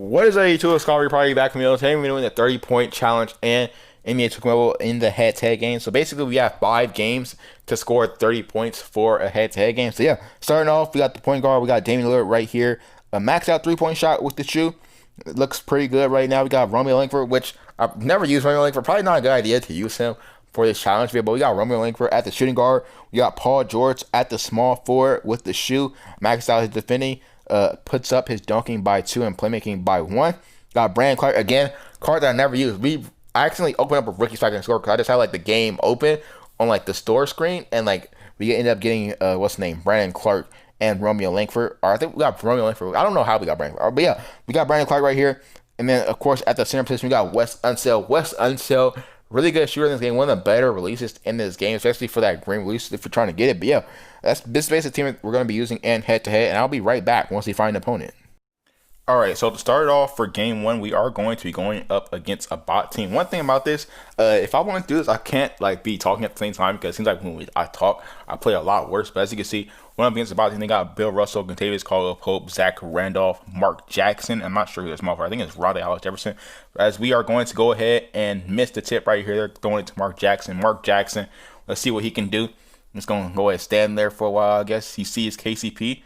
What is a tool Scholar probably back from the today? We're doing the 30-point challenge and NBA 2K Mobile in the head-to-head game. So basically, we have 5 games to score 30 points for a head-to-head game. So yeah, starting off, we got the point guard. We got Damian Lillard right here. A maxed out 3-point shot with the shoe. It looks pretty good right now. We got Romeo Langford, which I've never used Romeo Langford. Probably not a good idea to use him for this challenge video, but we got Romeo Langford at the shooting guard. We got Paul George at the small forward with the shoe. Maxed out his defending. Puts up his dunking by 2 and playmaking by 1. Got Brandon Clark again, card that I never used. I accidentally opened up a rookie so I can score because I just had like the game open on like the store screen, and like we ended up getting what's the name, Brandon Clark and Romeo Langford. Or I think we got Romeo Langford. I don't know how we got Brandon Clark, but yeah, we got Brandon Clark right here. And then of course at the center position we got Wes Unseld. Wes Unseld, really good shooter in this game. One of the better releases in this game, especially for that green release if you're trying to get it. But yeah, this is basically the team we're going to be using in head-to-head, and I'll be right back once we find an opponent. Alright, so to start it off for game 1, we are going to be going up against a bot team. One thing about this, if I want to do this, I can't like be talking at the same time because it seems like when I talk, I play a lot worse. But as you can see, when I'm against a bot team, they got Bill Russell, Contavious Caldwell-Pope, Zach Randolph, Mark Jackson. I'm not sure who this motherfucker. I think it's Rondé Hollis Jefferson. As we are going to go ahead and miss the tip right here. They're throwing it to Mark Jackson. Mark Jackson, let's see what he can do. I'm just going to go ahead and stand there for a while, I guess. He sees KCP.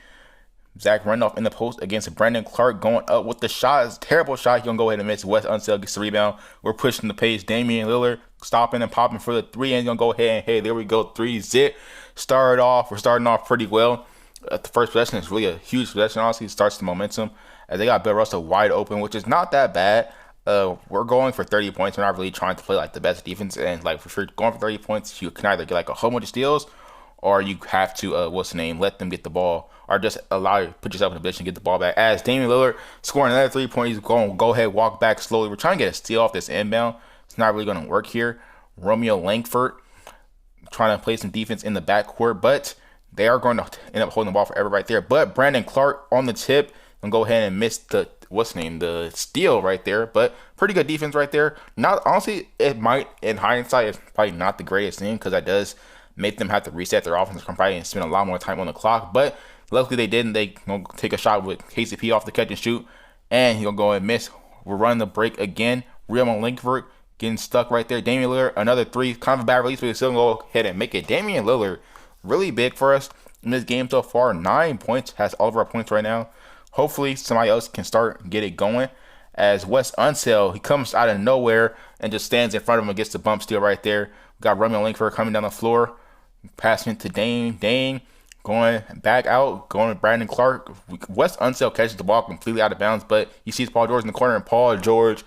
Zach Randolph in the post against Brandon Clark going up with the shot. It's a terrible shot. He's going to go ahead and miss. Wes Unseld gets the rebound. We're pushing the pace. Damian Lillard stopping and popping for the 3. And he's going to go ahead and, hey, there we go. 3-zip. We're starting off pretty well. The first possession is really a huge possession. Honestly, it starts the momentum. As they got Bill Russell wide open, which is not that bad. We're going for 30 points. We're not really trying to play like the best defense. And like for sure, going for 30 points, you can either get like a whole bunch of steals, or you have to, let them get the ball, or just put yourself in a position to get the ball back. As Damian Lillard scoring another 3-point, he's going to go ahead, walk back slowly. We're trying to get a steal off this inbound. It's not really going to work here. Romeo Langford trying to play some defense in the backcourt, but they are going to end up holding the ball forever right there. But Brandon Clark on the tip and go ahead and miss the steal right there. But pretty good defense right there. Not honestly, it might in hindsight, it's probably not the greatest thing because that does make them have to reset their offense probably and spend a lot more time on the clock. But luckily they didn't. They gonna take a shot with KCP off the catch and shoot, and he'll go and miss. We're running the break again. Romeo Langford getting stuck right there. Damian Lillard, another 3, kind of a bad release, but he's still gonna go ahead and make it. Damian Lillard, really big for us in this game so far. 9 points, has all of our points right now. Hopefully somebody else can start get it going. As Wes Unseld, he comes out of nowhere and just stands in front of him and gets the bump steal right there. We got Romeo Langford coming down the floor. Passing to Dane, going back out, going to Brandon Clark. Wes Unseld catches the ball completely out of bounds, but he sees Paul George in the corner, and Paul George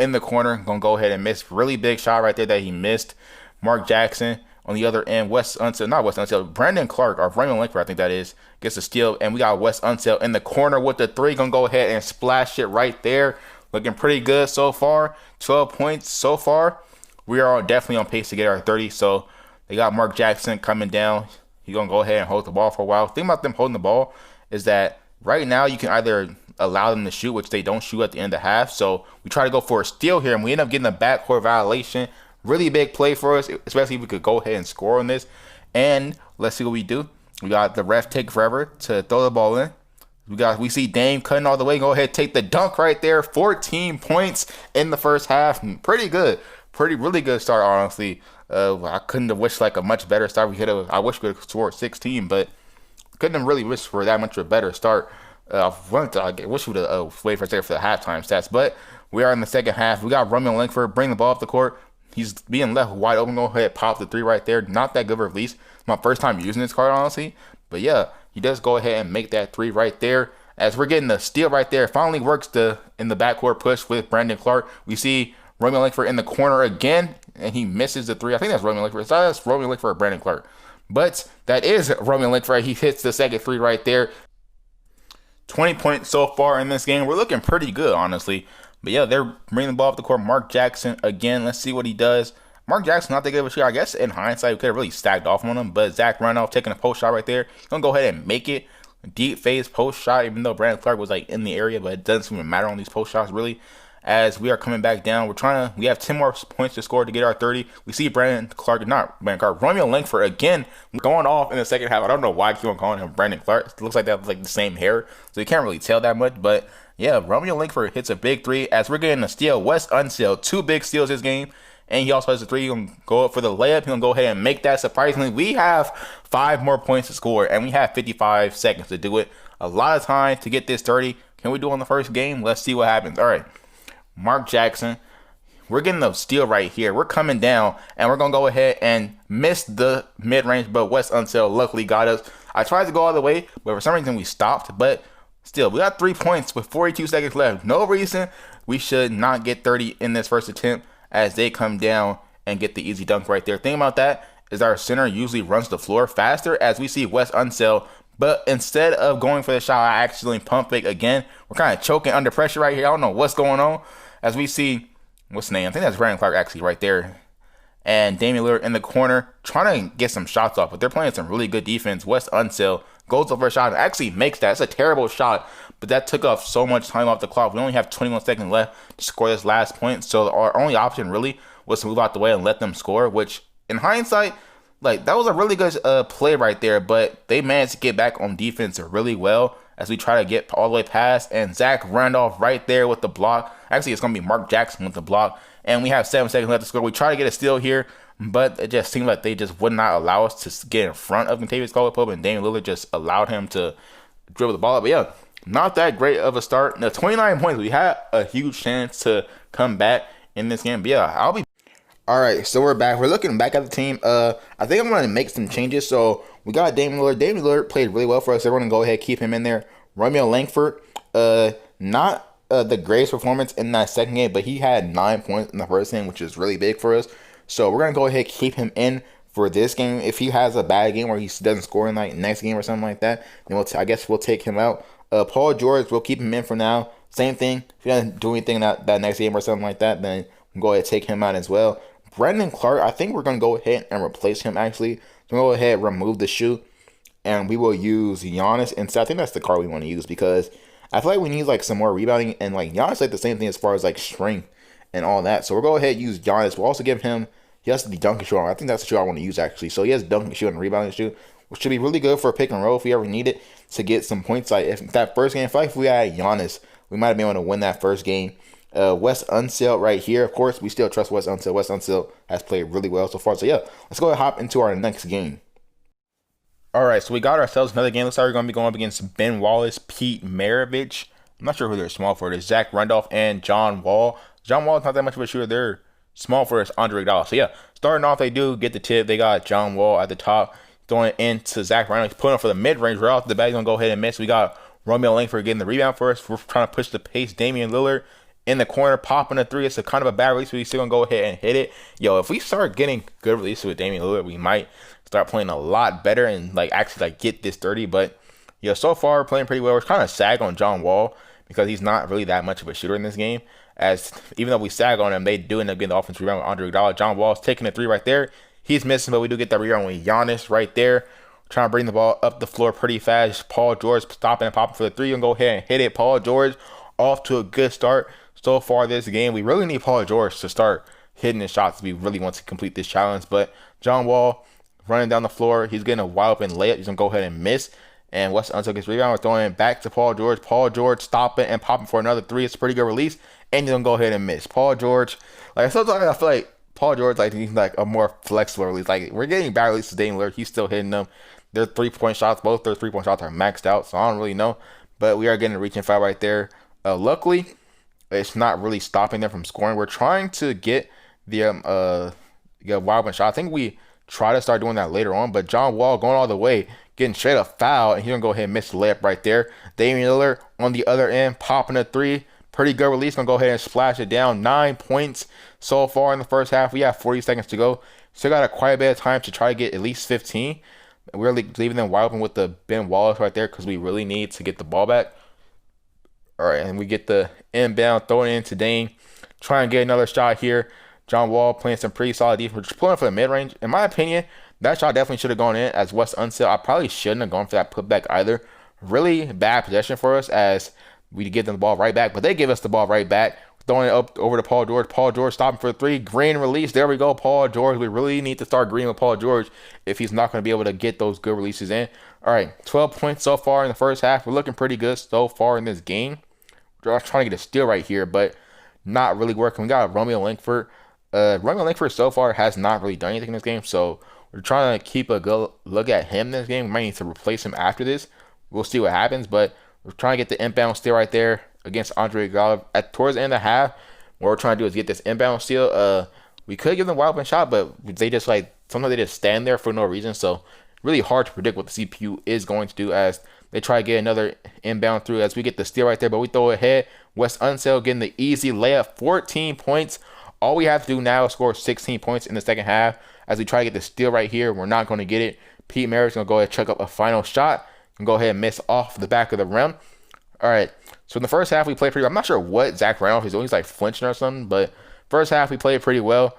in the corner going to go ahead and miss. Really big shot right there that he missed. Mark Jackson on the other end. Brandon Clark, or Romeo Langford, I think that is, gets a steal, and we got Wes Unseld in the corner with the 3. Going to go ahead and splash it right there. Looking pretty good so far. 12 points so far. We are definitely on pace to get our 30, so they got Mark Jackson coming down. He's going to go ahead and hold the ball for a while. The thing about them holding the ball is that right now you can either allow them to shoot, which they don't shoot at the end of the half. So we try to go for a steal here, and we end up getting a backcourt violation. Really big play for us, especially if we could go ahead and score on this. And let's see what we do. We got the ref take forever to throw the ball in. We see Dame cutting all the way. Go ahead, take the dunk right there. 14 points in the first half. Pretty good. Really good start, honestly. I couldn't have wished like a much better start. I wish we could have scored 16, but couldn't have really wished for that much of a better start. I wish we would have waited for a second for the halftime stats. But we are in the second half. We got Romeo Langford bring the ball up the court. He's being left wide open. Go ahead, pop the 3 right there. Not that good of a release. It's my first time using this card, honestly. But yeah, he does go ahead and make that 3 right there. As we're getting the steal right there, finally works in the backcourt push with Brandon Clark. We see Romeo Langford in the corner again, and he misses the 3. I think that's Romeo Langford. That's Romeo Langford or Brandon Clark. But that is Romeo Langford. He hits the second 3 right there. 20 points so far in this game. We're looking pretty good, honestly. But yeah, they're bringing the ball up the court. Mark Jackson again. Let's see what he does. Mark Jackson, not that good of a shooter. I guess in hindsight, we could have really stacked off on him. But Zach Randolph taking a post shot right there. He's going to go ahead and make it. Deep phase post shot, even though Brandon Clark was like in the area. But it doesn't seem to matter on these post shots, really. As we are coming back down, we have 10 more points to score to get our 30. We see Romeo Langford again going off in the second half. I don't know why I keep on calling him Brandon Clark. It looks like they have like the same hair, so you can't really tell that much. But Yeah, Romeo Langford hits a big three as we're getting a steal. Wes Unseld, 2 big steals this game. And he also has a three. He's going to go up for the layup. He's going to go ahead and make that. Surprisingly, we have 5 more points to score, and we have 55 seconds to do it. A lot of time to get this 30. Can we do it on the first game? Let's see what happens. All right. Mark Jackson. We're getting the steal right here. We're coming down, and we're going to go ahead and miss the mid-range, but Wes Unseld luckily got us. I tried to go all the way, but for some reason we stopped. But still, we got 3 points with 42 seconds left. No reason we should not get 30 in this first attempt as they come down and get the easy dunk right there. Thing about that is our center usually runs the floor faster as we see Wes Unseld. But instead of going for the shot, I accidentally pump fake again. We're kind of choking under pressure right here. I don't know what's going on as we see, what's the name? I think that's Brandon Clark actually right there. And Damian Lillard in the corner trying to get some shots off, but they're playing some really good defense. Wes Unseld goes over a shot and actually makes that. It's a terrible shot, but that took off so much time off the clock. We only have 21 seconds left to score this last point, so our only option really was to move out the way and let them score, which in hindsight, like, that was a really good play right there, but they managed to get back on defense really well as we try to get all the way past, and Zach Randolph right there with the block. Actually, it's going to be Mark Jackson with the block, and we have 7 seconds left to score. We try to get a steal here, but it just seemed like they just would not allow us to get in front of Contavious Caldwell-Pope, and Damian Lillard just allowed him to dribble the ball up. But yeah, not that great of a start. The 29 points, we had a huge chance to come back in this game. But yeah, I'll be... All right, so we're back. We're looking back at the team. I think I'm going to make some changes. So we got Damian Lillard. Damian Lillard played really well for us. Everyone go ahead, keep him in there. Romeo Langford, not the greatest performance in that second game, but he had 9 points in the first game, which is really big for us. So we're going to go ahead, keep him in for this game. If he has a bad game where he doesn't score in like next game or something like that, then I guess we'll take him out. Paul George, we'll keep him in for now. Same thing. If he doesn't do anything that next game or something like that, then we'll go ahead and take him out as well. Brandon Clark, I think we're going to go ahead and replace him, actually. So we'll go ahead, remove the shoe, and we will use Giannis instead. I think that's the card we want to use because I feel like we need like some more rebounding, and like Giannis like the same thing as far as like strength and all that. So we'll go ahead and use Giannis. We'll also give him, he has the dunking shoe on. I think that's the shoe I want to use, actually. So he has dunking shoe and rebounding shoe, which should be really good for a pick and roll if we ever need it to get some points. Like if that first game, I feel like if we had Giannis, we might have been able to win that first game. Wes Unseld right here. Of course, we still trust Wes Unseld. Wes Unseld has played really well so far. So yeah, let's go ahead and hop into our next game. All right, so we got ourselves another game. Looks like we're going to be going up against Ben Wallace, Pete Maravich. I'm not sure who they're small for. It's Zach Randolph and John Wall. John Wall is not that much of a shooter. They're small for us, Andre Iguodala. So yeah, starting off, they do get the tip. They got John Wall at the top, throwing it into Zach Randolph. He's putting it for the mid-range. Right off the bat, he's going to go ahead and miss. We got Romeo Langford getting the rebound for us. We're trying to push the pace. Damian Lillard in the corner, popping a three. It's a kind of a bad release, but he's still going to go ahead and hit it. Yo, if we start getting good releases with Damian Lillard, we might start playing a lot better and like actually like get this 30. But yo, so far we're playing pretty well. We're kind of sag on John Wall because he's not really that much of a shooter in this game. As even though we sag on him, they do end up getting the offensive rebound with Andre Iguodala. John Wall's taking a three right there. He's missing, but we do get that rebound with Giannis right there. Trying to bring the ball up the floor pretty fast. Paul George stopping and popping for the three and go ahead and hit it. Paul George off to a good start so far this game. We really need Paul George to start hitting his shots if we really want to complete this challenge. But John Wall running down the floor. He's getting a wide open layup. He's going to go ahead and miss. And Wes Unseld gets rebound. We're throwing it back to Paul George. Paul George stopping and popping for another three. It's a pretty good release. And he's going to go ahead and miss. Paul George, like sometimes I feel like Paul George, like he's like a more flexible release. Like we're getting bad releases to Damian Lillard. He's still hitting them. Their 3-point shots, both their 3-point shots are maxed out. So I don't really know. But we are getting a reaching foul right there. Luckily, it's not really stopping them from scoring. We're trying to get the wild open shot. I think we try to start doing that later on, but John Wall going all the way, getting straight up foul, and he's gonna go ahead and miss the layup right there. Damian Lillard on the other end, popping a three. Pretty good release. Gonna go ahead and splash it down. 9 points so far in the first half. We have 40 seconds to go. Still got quite a bit of time to try to get at least 15. We're leaving them wide open with the Ben Wallace right there because we really need to get the ball back. All right, and we get the inbound, throwing it into Dame. Try and get another shot here. John Wall playing some pretty solid defense, just pulling for the mid-range. In my opinion, that shot definitely should have gone in as Wes Unseld. I probably shouldn't have gone for that putback either. Really bad possession for us as we give them the ball right back, but they give us the ball right back. Throwing it up over to Paul George. Paul George stopping for 3. Green release. There we go. Paul George. We really need to start green with Paul George if he's not going to be able to get those good releases in. All right, 12 points so far in the first half. We're looking pretty good so far in this game. trying to get a steal right here, but not really working. We got Romeo Langford. Romeo Langford so far has not really done anything in this game, so we're trying to keep a good look at him this game. We might need to replace him after this. We'll see what happens, but we're trying to get the inbound steal right there against Andre Iguodala. At towards the end of the half, what we're trying to do is get this inbound steal. We could give them a wide open shot, but they just sometimes they just stand there for no reason. So really hard to predict what the CPU is going to do as they try to get another inbound through as we get the steal right there, but we throw it ahead. Wes Unseld getting the easy layup, 14 points. All we have to do now is score 16 points in the second half as we try to get the steal right here. We're not going to get it. Pete Merritt's going to go ahead and chuck up a final shot and go ahead and miss off the back of the rim. All right, so in the first half, we played pretty well. I'm not sure what Zach Randolph is doing. He's flinching or something, but first half, we played pretty well.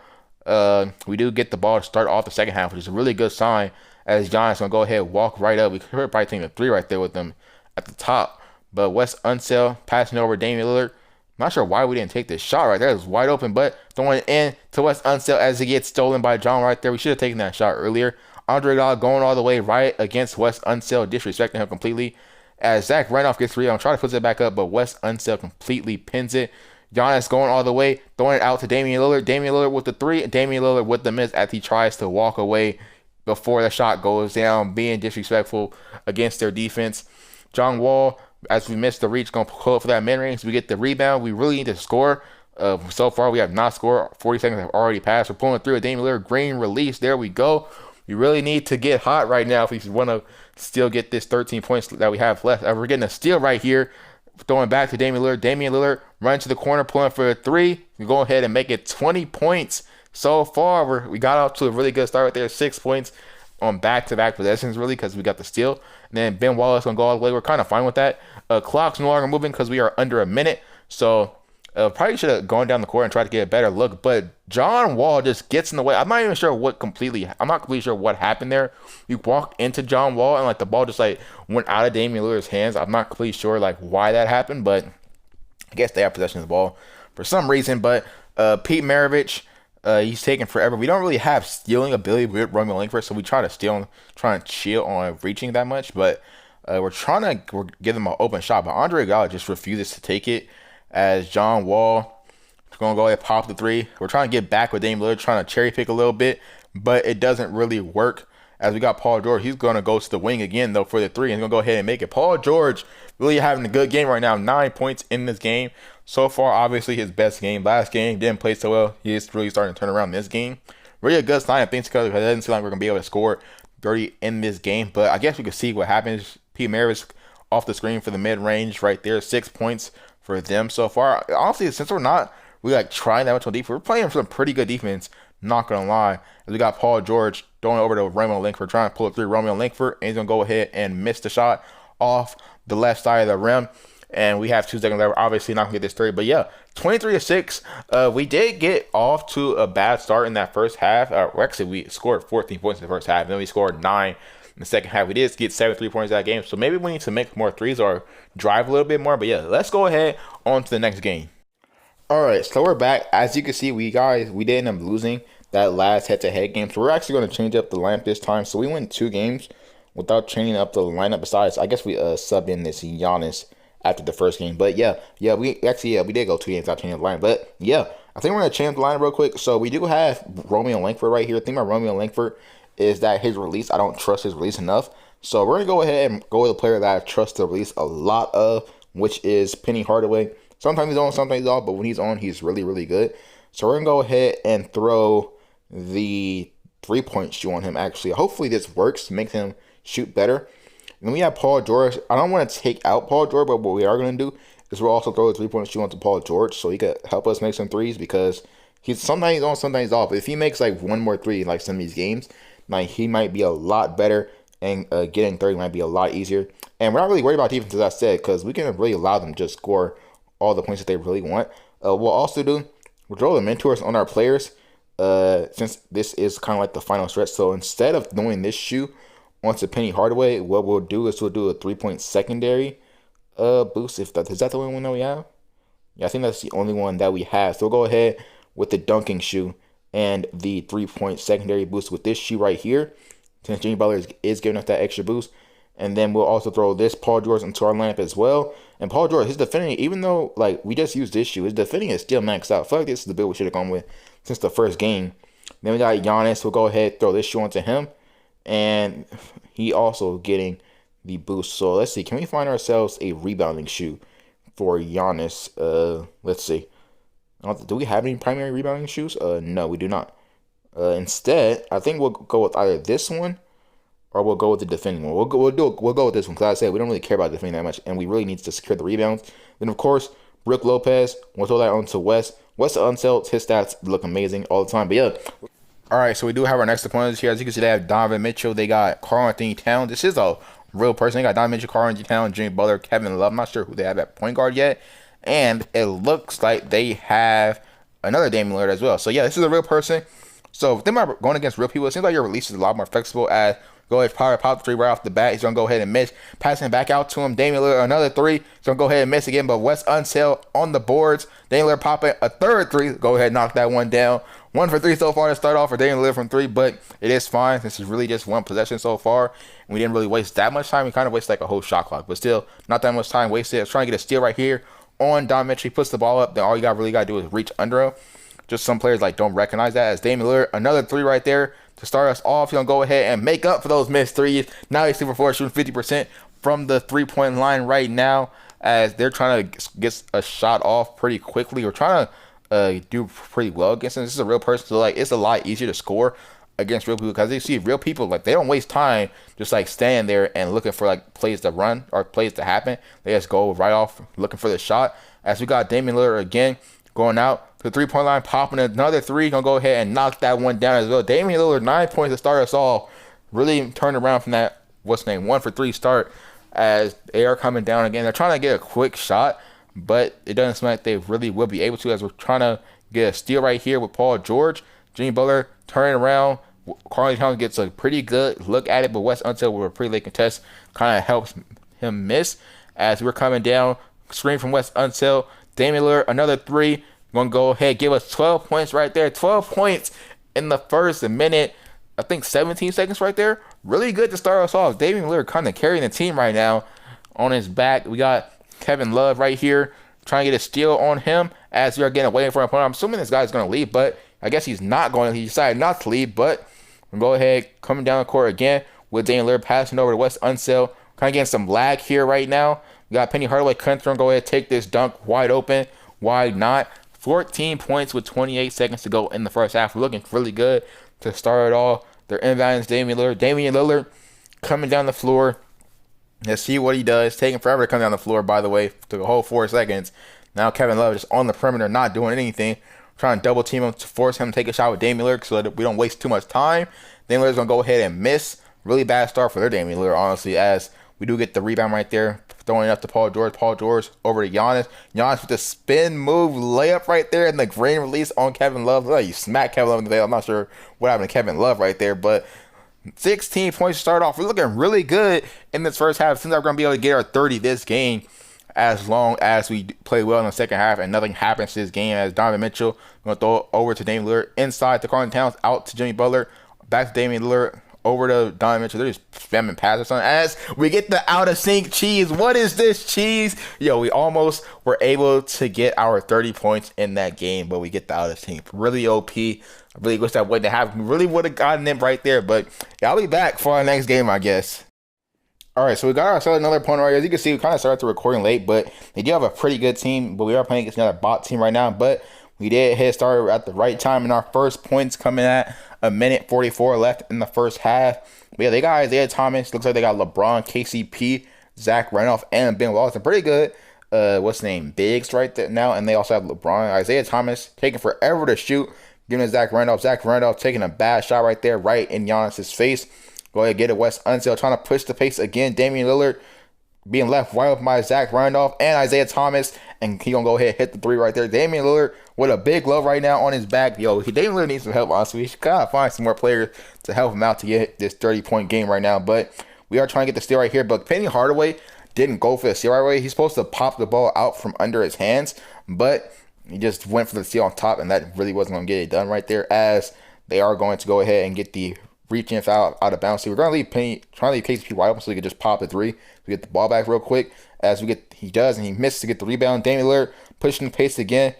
We do get the ball to start off the second half, which is a really good sign as Giannis going to go ahead and walk right up. We could probably take a three right there with them at the top. But Wes Unseld passing over Damian Lillard. Not sure why we didn't take this shot right there. It was wide open, but throwing it in to Wes Unseld as he gets stolen by John right there. We should have taken that shot earlier. Andre Iguodala going all the way right against Wes Unseld, disrespecting him completely. As Zach Randolph gets three, I'm trying to put it back up, but Wes Unseld completely pins it. Giannis going all the way, throwing it out to Damian Lillard. Damian Lillard with the three, Damian Lillard with the miss as he tries to walk away before the shot goes down, being disrespectful against their defense. John Wall, as we missed the reach, going to pull up for that mid-range. We get the rebound. We really need to score. So far, we have not scored. 40 seconds have already passed. We're pulling through a Damian Lillard green release. There we go. We really need to get hot right now if we want to still get this 13 points that we have left. We're getting a steal right here. Throwing back to Damian Lillard. Damian Lillard runs to the corner, pulling for a three. We go ahead and make it 20 points. So far, we got off to a really good start right there. 6 points on back-to-back possessions, really, because we got the steal. And then Ben Wallace going to go all the way. We're kind of fine with that. Clock's no longer moving because we are under a minute. So probably should have gone down the court and tried to get a better look. But John Wall just gets in the way. I'm not sure what happened there. We walked into John Wall and the ball just went out of Damian Lillard's hands. I'm not completely sure why that happened, but I guess they have possession of the ball for some reason. But Pete Maravich, he's taking forever. We don't really have stealing ability with Romeo Langford, so we try to chill on reaching that much. But we're give them an open shot. But Andre Iguodala just refuses to take it as John Wall is going to go ahead and pop the three. We're trying to get back with Dame Lillard, trying to cherry pick a little bit, but it doesn't really work. As we got Paul George, he's going to go to the wing again, though, for the three, and he's going to go ahead and make it. Paul George really having a good game right now. 9 points in this game. So far, obviously, his best game. Last game, didn't play so well. He is really starting to turn around this game. Really a good sign of things because it doesn't seem like we're going to be able to score 30 in this game. But I guess we can see what happens. Pete Maravich off the screen for the mid-range right there. 6 points for them so far. Honestly, since we're not really trying that much on defense, we're playing some pretty good defense. Not gonna lie. As we got Paul George throwing over to Romeo Langford, trying to pull it through Romeo Langford, and he's gonna go ahead and miss the shot off the left side of the rim. And we have 2 seconds left. We're obviously not gonna get this 3, but yeah, 23-6. We did get off to a bad start in that first half. We scored 14 points in the first half, and then we scored 9 in the second half. We did get 7 3-pointers that game, so maybe we need to make more threes or drive a little bit more. But yeah, let's go ahead on to the next game. All right, so we're back. As you can see, we did end up losing that last head-to-head game. So we're actually going to change up the lineup this time. So we went 2 games without changing up the lineup. Besides, I guess we subbed in this Giannis after the first game. But we did go 2 games without changing the lineup. But yeah, I think we're going to change the lineup real quick. So we do have Romeo Langford right here. The thing about Romeo Langford is that his release, I don't trust his release enough. So we're going to go ahead and go with a player that I trust to release a lot of, which is Penny Hardaway. Sometimes he's on, sometimes he's off, but when he's on, he's really, really good. So we're going to go ahead and throw the 3-point shoe on him, actually. Hopefully this works, makes him shoot better. And then we have Paul George. I don't want to take out Paul George, but what we are going to do is we'll also throw the 3-point shoe onto Paul George so he could help us make some threes because sometimes he's on, sometimes he's off. But if he makes one more three in some of these games, he might be a lot better, and getting 30 might be a lot easier. And we're not really worried about defense, as I said, because we can really allow them to just score all the points that they really want. We'll also we'll throw the mentors on our players since this is kind of the final stretch. So instead of throwing this shoe onto Penny Hardaway, what we'll do is we'll do a 3-point secondary boost. Is that the only one that we have? Yeah, I think that's the only one that we have. So we'll go ahead with the dunking shoe and the 3-point secondary boost with this shoe right here. Since Jimmy Butler is giving us that extra boost. And then we'll also throw this Paul George into our lineup as well. And Paul George, his defending, even though like we just used this shoe, his defending is still maxed out. I feel like this is the build we should have gone with since the first game. Then we got Giannis. We'll go ahead throw this shoe onto him. And he also getting the boost. So let's see. Can we find ourselves a rebounding shoe for Giannis? Let's see. Do we have any primary rebounding shoes? No, we do not. Instead, I think we'll go with either this one or we'll go with the defending one. We'll go with this one because I said we don't really care about defending that much, and we really need to secure the rebounds. Then of course, Brook Lopez. We'll throw that onto Wes. Wes Unseld, his stats look amazing all the time. But yeah. All right, so we do have our next opponents here. As you can see, they have Donovan Mitchell. They got Karl-Anthony Towns. This is a real person. They got Donovan Mitchell, Karl-Anthony Towns, Jimmy Butler, Kevin Love. I'm not sure who they have at point guard yet. And it looks like they have another Damian Lillard as well. So yeah, this is a real person. So think about going against real people. It seems like your release is a lot more flexible. As go ahead, pop the three right off the bat. He's gonna go ahead and miss. Passing back out to him. Damian Lillard, another three. He's gonna go ahead and miss again. But Wes Unseld on the boards. Damian Lillard popping a third three. Go ahead, knock that one down. 1 for 3 so far to start off for Damian Lillard from 3, but it is fine. This is really just one possession so far. And we didn't really waste that much time. We kind of wasted like a whole shot clock, but still not that much time wasted. I was trying to get a steal right here on Don Mitchell. He puts the ball up. Then all you really got to do is reach under him. Just some players like don't recognize that as Damian Lillard. Another 3 right there to start us off. He's going to go ahead and make up for those missed threes. Now he's 2 for 4, shooting 50% from the 3-point line right now as they're trying to get a shot off pretty quickly. We're trying to do pretty well against him. This is a real person, so like it's a lot easier to score against real people because they see real people like they don't waste time just like standing there and looking for like plays to run or plays to happen. They just go right off looking for the shot. As we got Damian Lillard again going out to the 3-point line, popping another 3, gonna go ahead and knock that one down as well. Damian Lillard 9 points to start us off. Really turned around from that 1 for 3 start as they are coming down again. They're trying to get a quick shot, but it doesn't seem like they really will be able to as we're trying to get a steal right here with Paul George. Jimmy Butler turning around. Karl-Anthony Towns gets a pretty good look at it, but Wes Unseld with a pretty late contest kind of helps him miss as we're coming down. Screen from Wes Unseld. Damian Lillard, another 3. Going to go ahead, give us 12 points right there. 12 points in the first minute. I think 17 seconds right there. Really good to start us off. Damian Lillard kind of carrying the team right now on his back. We got Kevin Love right here trying to get a steal on him as we are getting away from him. I'm assuming this guy's going to leave, but I guess he's not going. He decided not to leave, but we'll go ahead coming down the court again with Damian Lillard passing over to Wes Unseld. Kind of getting some lag here right now. We got Penny Hardaway Cunningham go ahead take this dunk wide open. Why not? 14 points with 28 seconds to go in the first half. We're looking really good to start it all. They're inbounding Damian Lillard. Damian Lillard coming down the floor. Let's see what he does. Taking forever to come down the floor, by the way. Took a whole 4 seconds. Now Kevin Love just on the perimeter, not doing anything. Trying to double team him to force him to take a shot with Damian Lillard so that we don't waste too much time. Damian Lillard's going to go ahead and miss. Really bad start for their Damian Lillard, honestly, as we do get the rebound right there. Throwing it up to Paul George. Paul George over to Giannis. Giannis with the spin move layup right there and the grain release on Kevin Love. Like you smack Kevin Love in the face. I'm not sure what happened to Kevin Love right there, but 16 points to start off. We're looking really good in this first half. Seems like we're going to be able to get our 30 this game as long as we play well in the second half and nothing happens to this game as Donovan Mitchell going to throw it over to Damian Lillard. Inside to Karl-Anthony Towns, out to Jimmy Butler, back to Damian Lillard, over to Donovan Mitchell. They're just spamming passes on as we get the out of sync cheese. What is this cheese? Yo, we almost were able to get our 30 points in that game, but we get the out of sync. Really OP. I really wish that wouldn't have happened. Really would have gotten it right there, but yeah, I'll be back for our next game, I guess. All right, so we got ourselves another opponent right here. As you can see, we kind of started the recording late, but they do have a pretty good team, but we are playing against another bot team right now, but we did hit start at the right time, and our first points coming at 1:44 left in the first half. But yeah, they got Isaiah Thomas. Looks like they got LeBron, KCP, Zach Randolph, and Ben Wallace. A pretty good, bigs right there now. And they also have LeBron. Isaiah Thomas taking forever to shoot. Giving it to Zach Randolph. Zach Randolph taking a bad shot right there, right in Giannis' face. Go ahead, get it. Wes Unseld trying to push the pace again. Damian Lillard being left wide open by Zach Randolph and Isaiah Thomas. And he going to go ahead and hit the 3 right there. Damian Lillard with a big low right now on his back. Yo, Damian Lillard needs some help, honestly. We should kind of find some more players to help him out to get this 30-point game right now. But we are trying to get the steal right here. But Penny Hardaway didn't go for the steal right away. He's supposed to pop the ball out from under his hands. But he just went for the steal on top. And that really wasn't going to get it done right there. As they are going to go ahead and get the reaching out of bounds. So we're gonna leave trying to leave KCP wide open so he can just pop the three. We get the ball back real quick. He does, and he misses to get the rebound. Damian Lillard pushing the pace again.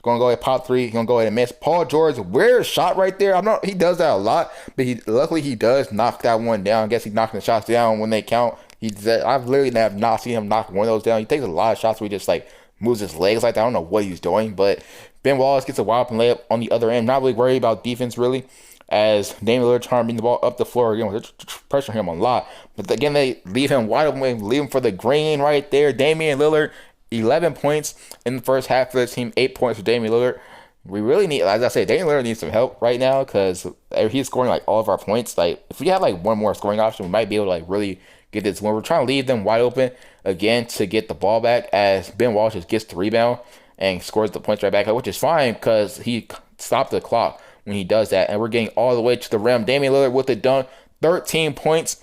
Gonna go ahead pop three. He's gonna go ahead and miss. Paul George, weird shot right there. He does that a lot, but luckily he does knock that one down. I guess he's knocking the shots down when they count. I've literally have not seen him knock one of those down. He takes a lot of shots where he just like moves his legs like that. I don't know what he's doing, but Ben Wallace gets a wide open layup on the other end. Not really worried about defense really, as Damian Lillard trying to bring the ball up the floor again. They're pressuring him a lot, but again they leave him wide open, leave him for the green right there. Damian Lillard, 11 points in the first half for the team, 8 points for Damian Lillard. We really need, as I say, Damian Lillard needs some help right now because he's scoring like all of our points. Like if we have like one more scoring option, we might be able to like really get this win. We're trying to leave them wide open again to get the ball back, as Ben Wallace just gets the rebound and scores the points right back, which is fine because he stopped the clock when he does that. And we're getting all the way to the rim. Damian Lillard with the dunk, 13 points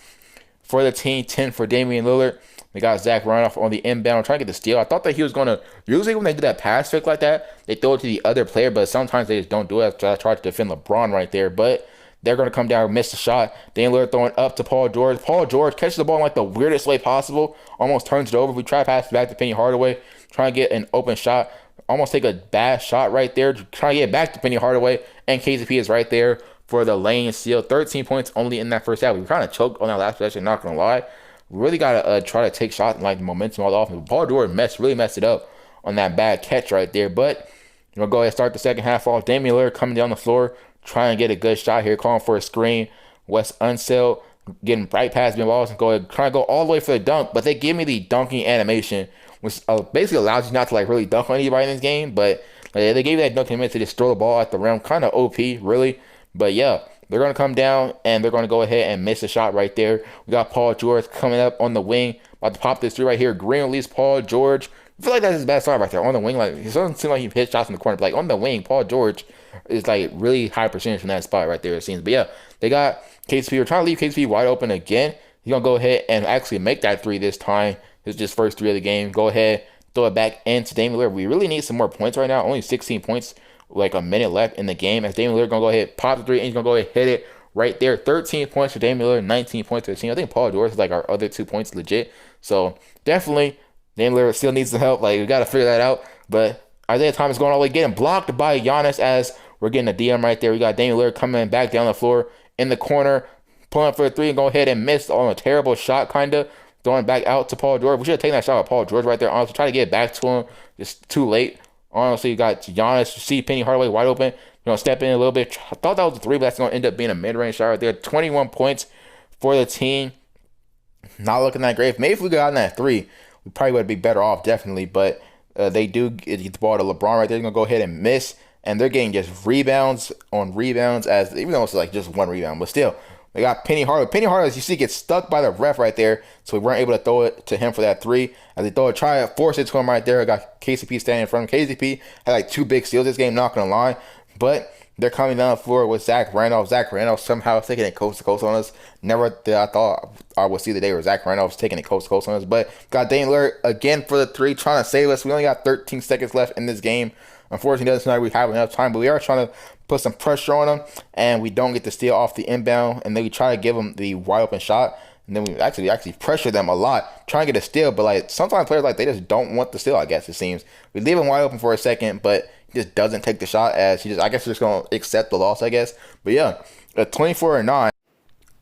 for the team, 10 for Damian Lillard. They got Zach Randolph on the inbound trying to get the steal. I thought that he was going to, usually when they do that pass fake like that, they throw it to the other player, but sometimes they just don't do it. I tried to defend LeBron right there, but they're going to come down and miss the shot. Damian Lillard throwing up to Paul George. Paul George catches the ball in like the weirdest way possible, almost turns it over. We try to pass it back to Penny Hardaway, trying to get an open shot, almost take a bad shot right there, trying to get back to Penny Hardaway, and KCP is right there for the lane steal. 13 points only in that first half. We kind of choked on that last possession, not going to lie. We really got to try to take shots and like the momentum all the offense. Paul George really messed it up on that bad catch right there. But we'll go ahead and start the second half off. Damian Lillard coming down the floor, trying to get a good shot here, calling for a screen. Wes Unseld getting right past Ben Wallace and trying to go all the way for the dunk. But they give me the dunking animation, which basically allows you not to like really dunk on anybody in this game. But they gave you that dunking animation to just throw the ball at the rim. Kind of OP, really. But yeah. They're going to come down, and they're going to go ahead and miss a shot right there. We got Paul George coming up on the wing. About to pop this three right here. Green release Paul George. I feel like that's his best shot right there. On the wing, like, it doesn't seem like he hits shots in the corner. But like on the wing, Paul George is like really high percentage from that spot right there, it seems. But yeah, they got KCP. We're trying to leave KCP wide open again. He's going to go ahead and actually make that three this time. This is just first three of the game. Go ahead, throw it back into Damian Lillard. We really need some more points right now. Only 16 points, like a minute left in the game. As Damian Lillard going to go ahead, pop the three, and he's going to go ahead and hit it right there. 13 points for Damian Lillard, 19 points for the team. I think Paul George is like our other 2 points legit. So definitely, Damian Lillard still needs some help. Like, we got to figure that out. But Isaiah Thomas going all the way, getting blocked by Giannis as we're getting a DM right there. We got Damian Lillard coming back down the floor in the corner, pulling for a three and go ahead and miss on a terrible shot, kind of. Throwing back out to Paul George. We should have taken that shot with Paul George right there. Honestly, try to get back to him. Just too late. Honestly, you got Giannis, see Penny Hardaway wide open. Step in a little bit. I thought that was a three, but that's going to end up being a mid-range shot right there. 21 points for the team. Not looking that great. Maybe if we got in that three, we probably would be better off, definitely. But they do get the ball to LeBron right there. They're going to go ahead and miss. And they're getting just rebounds on rebounds, as even though it's like just one rebound. But still, they got Penny Hardaway. Penny Hardaway, as you see, gets stuck by the ref right there. So we weren't able to throw it to him for that three. As they try to force it to him right there. I got KCP standing in front of him. KCP had like 2 big steals this game, not going to lie. But they're coming down the floor with Zach Randolph. Zach Randolph somehow taking it coast to coast on us. Never did I thought I would see the day where Zach Randolph's taking it coast to coast on us. But got Damian Lillard again for the three, trying to save us. We only got 13 seconds left in this game. Unfortunately, it doesn't seem like we have enough time, but we are trying to put some pressure on them, and we don't get the steal off the inbound, and then we try to give them the wide open shot, and then we actually pressure them a lot, trying to get a steal, but like sometimes players like they just don't want the steal, I guess it seems. We leave him wide open for a second, but he just doesn't take the shot, as he just, I guess, just gonna accept the loss, I guess. But yeah, 24-9.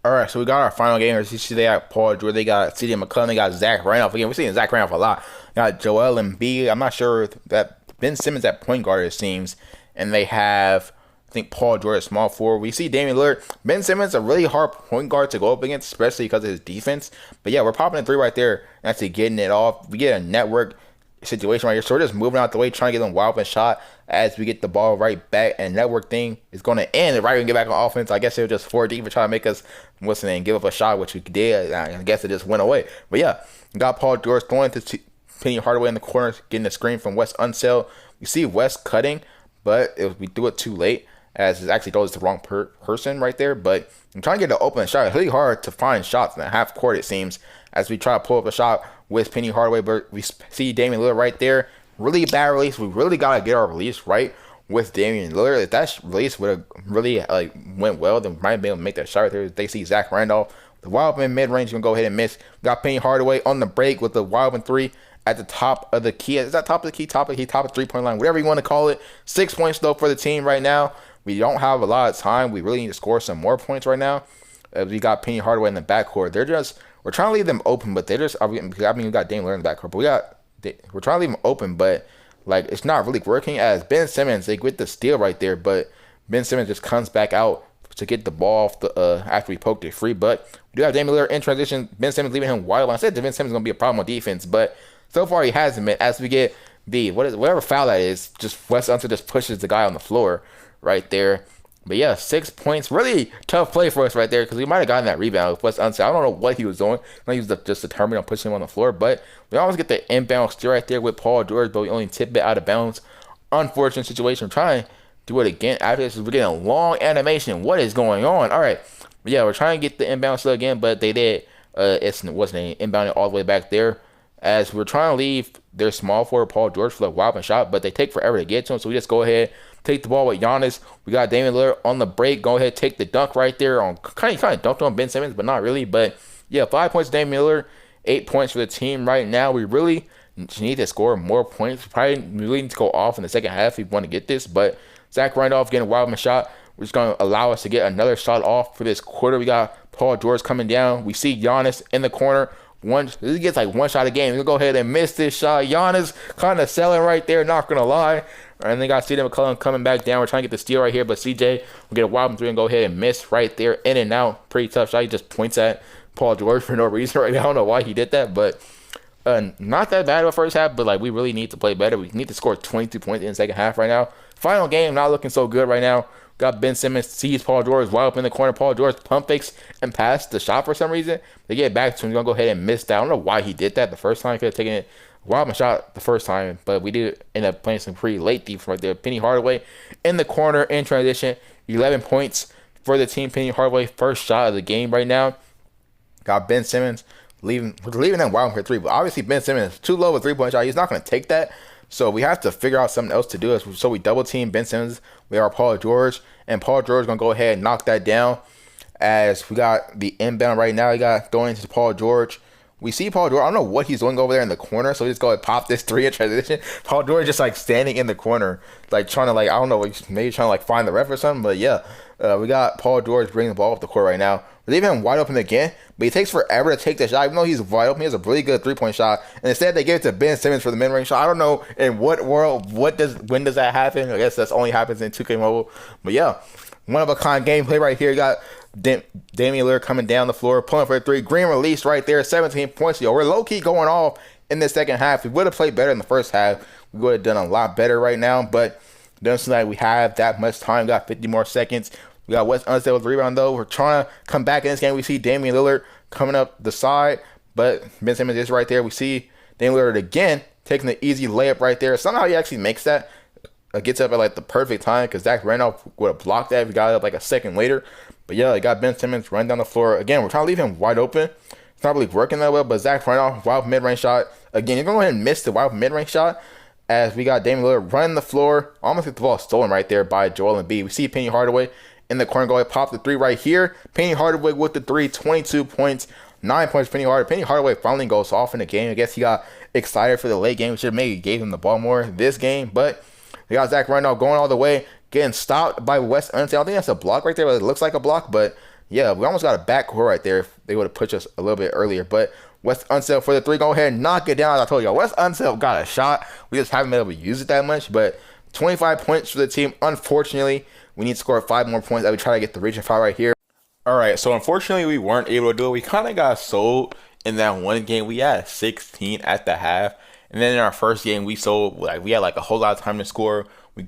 All right, so we got our final game. As you see, they got Paul George, they got C.J. McCollum, they got Zach Randolph. Again, we're seeing Zach Randolph a lot. Got Joel Embiid. I'm not sure if that Ben Simmons at point guard, it seems, and they have, I think, Paul George at small forward. We see Damian Lillard. Ben Simmons, a really hard point guard to go up against, especially because of his defense. But yeah, we're popping a three right there and actually getting it off. We get a network situation right here, so we're just moving out the way, trying to get them wide open shot as we get the ball right back, and network thing is going to end right when we get back on offense. I guess it was just 4 deep and try to make us give up a shot, which we did. I guess it just went away. But yeah, got Paul George throwing to Penny Hardaway in the corner, getting a screen from Wes Unseld. You see Wes cutting, but we threw it too late, as it actually throws the wrong person right there. But I'm trying to get an open shot. It's really hard to find shots in the half court, it seems, as we try to pull up a shot with Penny Hardaway. But we see Damian Lillard right there. Really bad release. We really got to get our release right with Damian Lillard. If that release would have really like went well, then might be able to make that shot right there. They see Zach Randolph, the wild open mid range, gonna go ahead and miss. We got Penny Hardaway on the break with the wild open three at the top of the key. Is that top of the key? Top of the key, top of 3-point line, whatever you want to call it. 6 points though for the team right now. We don't have a lot of time. We really need to score some more points right now. We got Penny Hardaway in the backcourt. We're trying to leave them open, but we got Damian Lillard in the backcourt, but we're trying to leave them open, but like it's not really working. As Ben Simmons, they get the steal right there, but Ben Simmons just comes back out to get the ball off the after we poked it free. But we do have Damian Lillard in transition. Ben Simmons leaving him wide open. I said Ben Simmons is gonna be a problem on defense, but so far he hasn't been. As we get whatever foul that is, just Wes Unseld just pushes the guy on the floor right there. But yeah, 6 points. Really tough play for us right there because we might have gotten that rebound with Wes Unseld. I don't know what he was doing. I think he was just determined on pushing him on the floor. But we always get the inbound steal right there with Paul George, but we only tip it out of bounds. Unfortunate situation. I'm trying to do it again. After this, we're getting a long animation. What is going on? All right. But yeah, we're trying to get the inbound steal again, but they did. It wasn't inbounded all the way back there. As we're trying to leave their small forward Paul George for the wild open shot, but they take forever to get to him. So we just go ahead, take the ball with Giannis. We got Damian Lillard on the break. Go ahead, take the dunk right there on kind of dunked on Ben Simmons, but not really. But yeah, 5 points to Damian Lillard, 8 points for the team right now. We really need to score more points. We really need to go off in the second half if we want to get this. But Zach Randolph getting a wild open shot, which is going to allow us to get another shot off for this quarter. We got Paul George coming down. We see Giannis in the corner. He gets like one shot a game. He'll go ahead and miss this shot. Giannis kind of selling right there, not going to lie. And they got CJ McCollum coming back down. We're trying to get the steal right here, but CJ will get a wild three and go ahead and miss right there. In and out. Pretty tough shot. He just points at Paul George for no reason right now. I don't know why he did that, but not that bad of a first half, but like we really need to play better. We need to score 22 points in the second half right now. Final game, not looking so good right now. Got Ben Simmons, sees Paul George wide open in the corner. Paul George pump fakes and pass the shot for some reason. They get back to him. He's going to go ahead and miss that. I don't know why he did that the first time. He could have taken it wild open shot the first time, but we did end up playing some pretty late defense right there. Penny Hardaway in the corner in transition. 11 points for the team. Penny Hardaway, first shot of the game right now. Got Ben Simmons leaving them wild for three, but obviously Ben Simmons is too low of a 3-point shot. He's not going to take that. So we have to figure out something else to do. So we double team Ben Simmons. We are Paul George. And Paul George is going to go ahead and knock that down. As we got the inbound right now. We got going into Paul George. We see Paul George. I don't know what he's doing over there in the corner. So we just go and pop this three in transition. Paul George just like standing in the corner. Like trying to I don't know. Maybe trying to find the ref or something. But yeah. We got Paul George bringing the ball up the court right now. We're leaving him wide open again, but he takes forever to take the shot. Even though he's wide open, he has a really good 3-point shot. And instead, they give it to Ben Simmons for the mid-range shot. I don't know in what world, when does that happen? I guess that only happens in 2K Mobile. But yeah, one of a kind gameplay right here. You got Damian Lillard coming down the floor, pulling for a three. Green release right there, 17 points. Yo, we're low-key going off in the second half. We would have played better in the first half. We would have done a lot better right now, but it doesn't seem like we have that much time. We got 50 more seconds. We got Wes Unseld with the rebound, though. We're trying to come back in this game. We see Damian Lillard coming up the side, but Ben Simmons is right there. We see Damian Lillard again taking the easy layup right there. Somehow he actually makes that. Gets up at the perfect time because Zach Randolph would have blocked that if he got it up a second later. But yeah, they got Ben Simmons running down the floor. Again, we're trying to leave him wide open. It's not really working that well, but Zach Randolph, wild mid-range shot. Again, he's going to go ahead and miss the wild mid-range shot. As we got Damian Lillard running the floor. Almost get the ball stolen right there by Joel Embiid. We see Penny Hardaway in the corner, go ahead, pop the three right here. Penny Hardaway with the three, 22 points, 9 points for Penny Hardaway. Penny Hardaway finally goes off in the game. I guess he got excited for the late game. We should have maybe gave him the ball more this game, but we got Zach Randolph going all the way, getting stopped by Wes Unseld. I don't think that's a block right there, but it looks like a block, but yeah, we almost got a backcourt right there if they would have pushed us a little bit earlier, but Wes Unseld for the three, go ahead and knock it down. As I told y'all, Wes Unseld got a shot. We just haven't been able to use it that much, but 25 points for the team. Unfortunately, we need to score 5 more points as we try to get the region foul right here. All right, so unfortunately, we weren't able to do it. We kind of got sold in that one game. We had 16 at the half. And then in our first game, we sold, we had a whole lot of time to score. We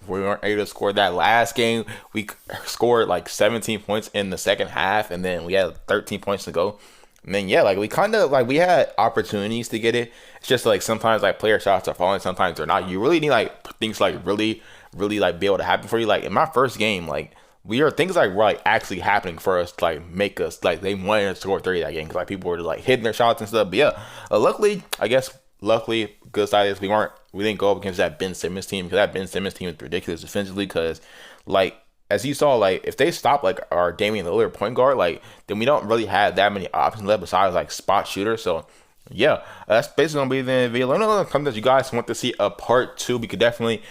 weren't able to score that last game. We scored 17 points in the second half, and then we had 13 points to go. And then, yeah, we had opportunities to get it. It's just sometimes player shots are falling, sometimes they're not. You really need things really be able to happen for you. In my first game, things were actually happening for us to make us they wanted to score 30 that game because people were just hitting their shots and stuff. But yeah, luckily, good side is we weren't we didn't go up against that Ben Simmons team, because that Ben Simmons team is ridiculous defensively. Because like as you saw, like if they stop like our Damian Lillard point guard, like then we don't really have that many options left besides like spot shooters. So yeah, that's basically gonna be the video. Let me know in the comments that you guys want to see a part two. We could definitely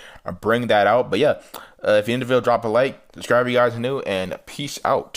bring that out. But yeah, if you enjoyed the video, drop a like, subscribe if you guys are new, and peace out.